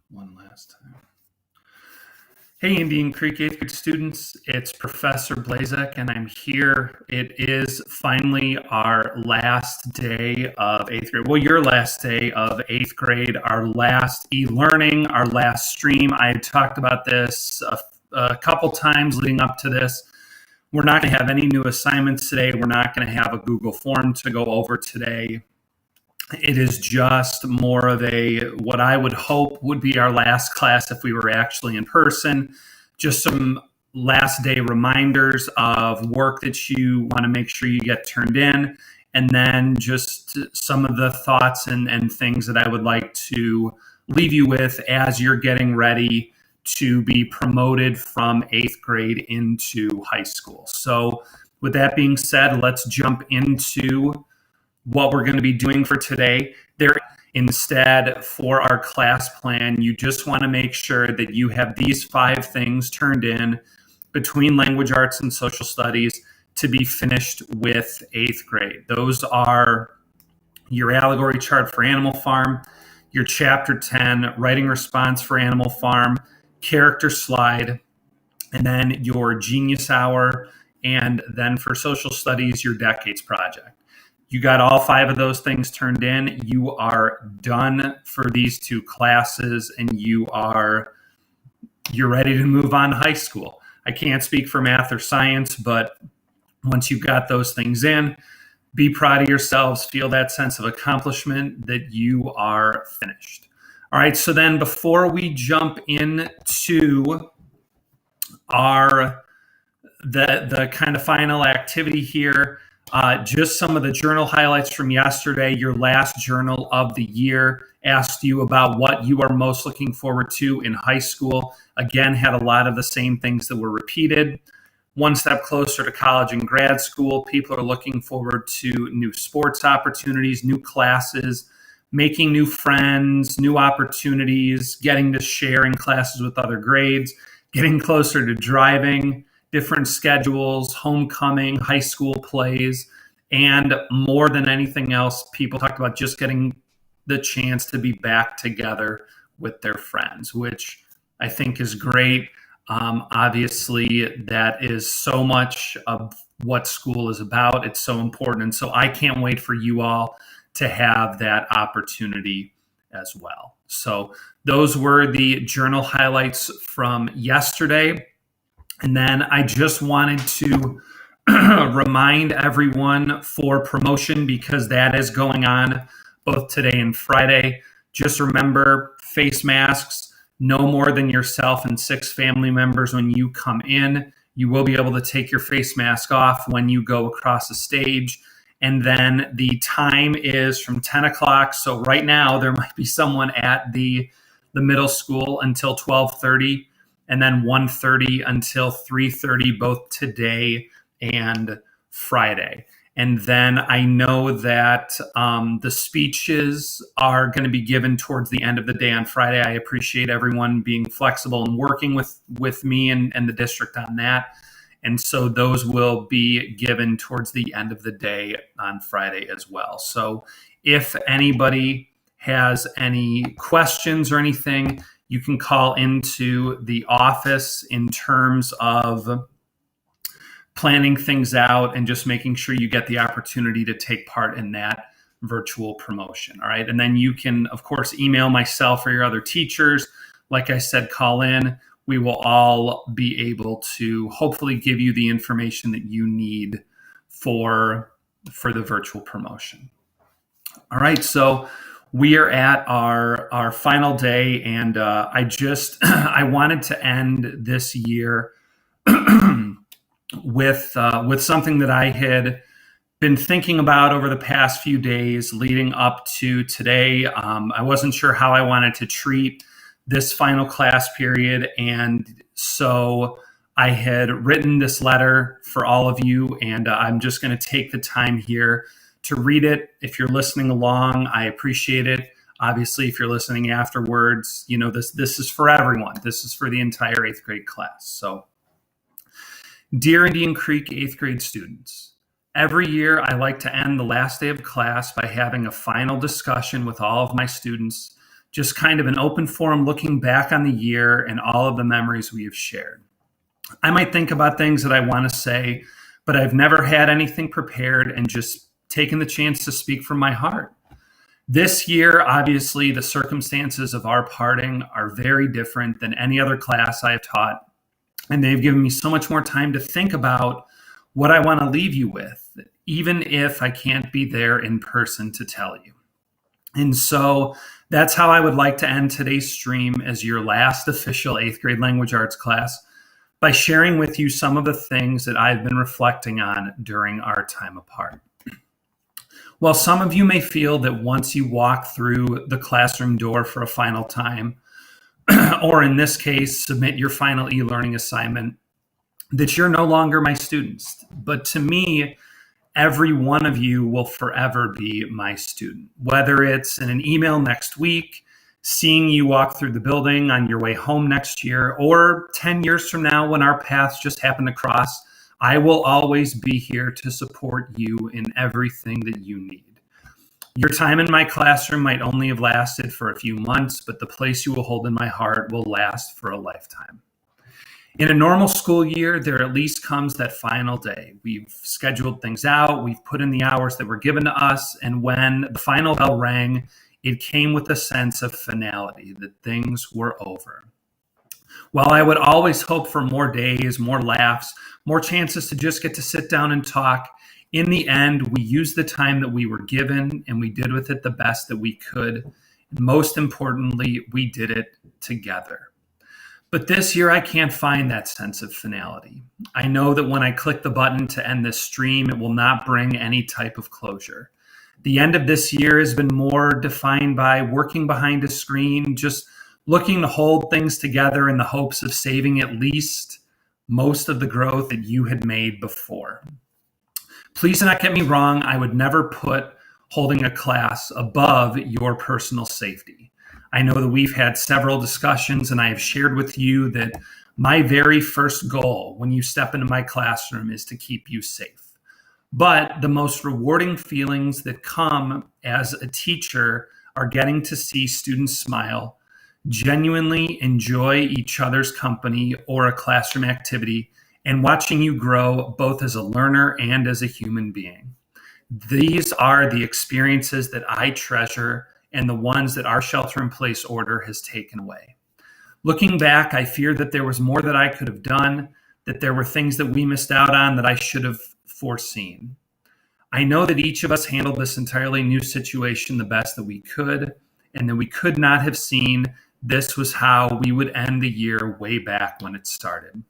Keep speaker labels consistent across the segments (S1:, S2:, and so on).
S1: One last time. Hey, Indian Creek 8th grade students, it's Professor Blazek, and I'm here. It is finally our last day of 8th grade. Well, your last day of 8th grade, our last e-learning, our last stream. I had talked about this a couple times leading up to this. We're not going to have any new assignments today. We're not going to have a Google form to go over today. It is just more of what I would hope would be our last class if we were actually in person. Just some last day reminders of work that you want to make sure you get turned in. And then just some of the thoughts and things that I would like to leave you with as you're getting ready to be promoted from 8th grade into high school. So with that being said, let's jump into what we're going to be doing for today. Instead, for our class plan, you just want to make sure that you have these 5 things turned in between language arts and social studies to be finished with 8th grade. Those are your allegory chart for Animal Farm, your chapter 10 writing response for Animal Farm, character slide, and then your genius hour, and then for social studies, your decades project. You got all 5 of those things turned in. You are done for these 2 classes, and you're ready to move on to high school. I can't speak for math or science, but once you've got those things in, be proud of yourselves, feel that sense of accomplishment that you are finished. All right, so then before we jump into the kind of final activity here, just some of the journal highlights from yesterday. Your last journal of the year asked you about what you are most looking forward to in high school. Again, had a lot of the same things that were repeated. One step closer to college and grad school. People are looking forward to new sports opportunities, new classes, making new friends, new opportunities, getting to share in classes with other grades, getting closer to driving, different schedules, homecoming, high school plays, and more than anything else, people talked about just getting the chance to be back together with their friends, which I think is great. Obviously, that is so much of what school is about. It's so important. And so I can't wait for you all to have that opportunity as well. So those were the journal highlights from yesterday. And then I just wanted to remind everyone for promotion, because that is going on both today and Friday. Just remember, face masks, no more than yourself and 6 family members when you come in. You will be able to take your face mask off when you go across the stage. And then the time is from 10 o'clock. So right now there might be someone at the middle school until 12:30. And then 1:30 until 3:30, both today and Friday. And then I know that the speeches are going to be given towards the end of the day on Friday. I appreciate everyone being flexible and working with me and the district on that. And so those will be given towards the end of the day on Friday as well. So if anybody has any questions or anything, you can call into the office in terms of planning things out and just making sure you get the opportunity to take part in that virtual promotion. All right. And then you can, of course, email myself or your other teachers. Like I said, call in. We will all be able to hopefully give you the information that you need for the virtual promotion. All right. So we are at our final day, and I wanted to end this year with something that I had been thinking about over the past few days leading up to today. I wasn't sure how I wanted to treat this final class period, and so I had written this letter for all of you, and I'm just going to take the time here to read it. If you're listening along, I appreciate it. Obviously, if you're listening afterwards, you know, this is for everyone. This is for the entire 8th grade class. So, dear Indian Creek 8th grade students, Every year, I like to end the last day of class by having a final discussion with all of my students, just kind of an open forum looking back on the year and all of the memories we have shared. I might think about things that I want to say, but I've never had anything prepared and just taken the chance to speak from my heart. This year, obviously, the circumstances of our parting are very different than any other class I have taught, and they've given me so much more time to think about what I want to leave you with, even if I can't be there in person to tell you. And so that's how I would like to end today's stream as your last official eighth grade language arts class, by sharing with you some of the things that I've been reflecting on during our time apart. While some of you may feel that once you walk through the classroom door for a final time, or in this case, submit your final e-learning assignment, that you're no longer my students. But to me, every one of you will forever be my student. Whether it's in an email next week, seeing you walk through the building on your way home next year, or 10 years from now when our paths just happen to cross, I will always be here to support you in everything that you need. Your time in my classroom might only have lasted for a few months, but the place you will hold in my heart will last for a lifetime. In a normal school year, there at least comes that final day. We've scheduled things out, we've put in the hours that were given to us, and when the final bell rang, it came with a sense of finality, that things were over. While I would always hope for more days, more laughs, more chances to just get to sit down and talk, in the end, we used the time that we were given and we did with it the best that we could. And most importantly, we did it together. But this year, I can't find that sense of finality. I know that when I click the button to end this stream, it will not bring any type of closure. The end of this year has been more defined by working behind a screen, just looking to hold things together in the hopes of saving at least most of the growth that you had made before. Please do not get me wrong. I would never put holding a class above your personal safety. I know that we've had several discussions, and I have shared with you that my very first goal when you step into my classroom is to keep you safe. But the most rewarding feelings that come as a teacher are getting to see students smile, genuinely enjoy each other's company or a classroom activity, and watching you grow both as a learner and as a human being. These are the experiences that I treasure and the ones that our shelter-in-place order has taken away. Looking back, I fear that there was more that I could have done, that there were things that we missed out on that I should have foreseen. I know that each of us handled this entirely new situation the best that we could, and that we could not have seen this was how we would end the year way back when it started.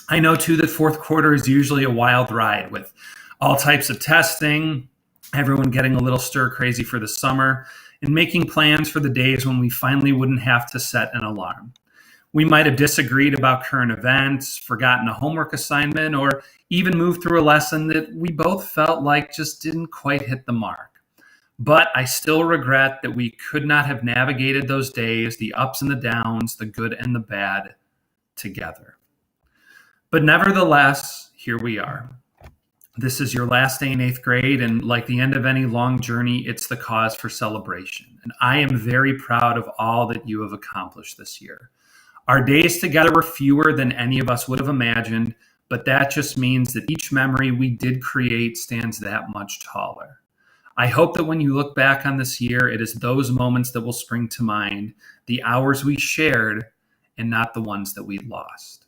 S1: I know, too, that fourth quarter is usually a wild ride with all types of testing, everyone getting a little stir crazy for the summer, and making plans for the days when we finally wouldn't have to set an alarm. We might have disagreed about current events, forgotten a homework assignment, or even moved through a lesson that we both felt like just didn't quite hit the mark. But I still regret that we could not have navigated those days, the ups and the downs, the good and the bad, together. But nevertheless, here we are. This is your last day in eighth grade, and like the end of any long journey, it's the cause for celebration. And I am very proud of all that you have accomplished this year. Our days together were fewer than any of us would have imagined, but that just means that each memory we did create stands that much taller. I hope that when you look back on this year, it is those moments that will spring to mind, the hours we shared and not the ones that we lost.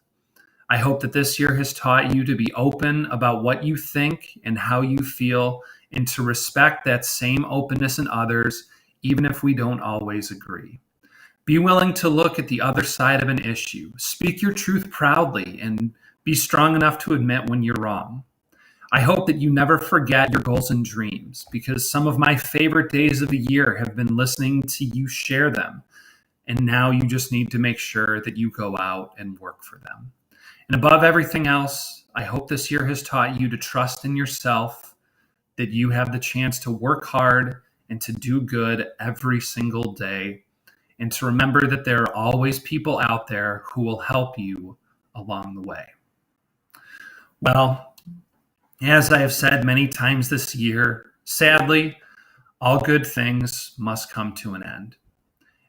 S1: I hope that this year has taught you to be open about what you think and how you feel, and to respect that same openness in others, even if we don't always agree. Be willing to look at the other side of an issue. Speak your truth proudly and be strong enough to admit when you're wrong. I hope that you never forget your goals and dreams, because some of my favorite days of the year have been listening to you share them. And now you just need to make sure that you go out and work for them. And above everything else, I hope this year has taught you to trust in yourself, that you have the chance to work hard and to do good every single day, and to remember that there are always people out there who will help you along the way. Well, As I have said many times this year, sadly, all good things must come to an end.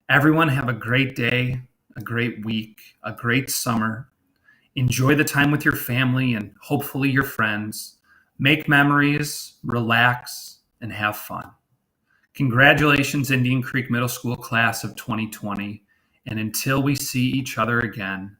S1: Everyone have a great day, a great week, a great summer. Enjoy the time with your family and hopefully your friends. Make memories, relax, and have fun. Congratulations, Indian Creek Middle School class of 2020. And until we see each other again,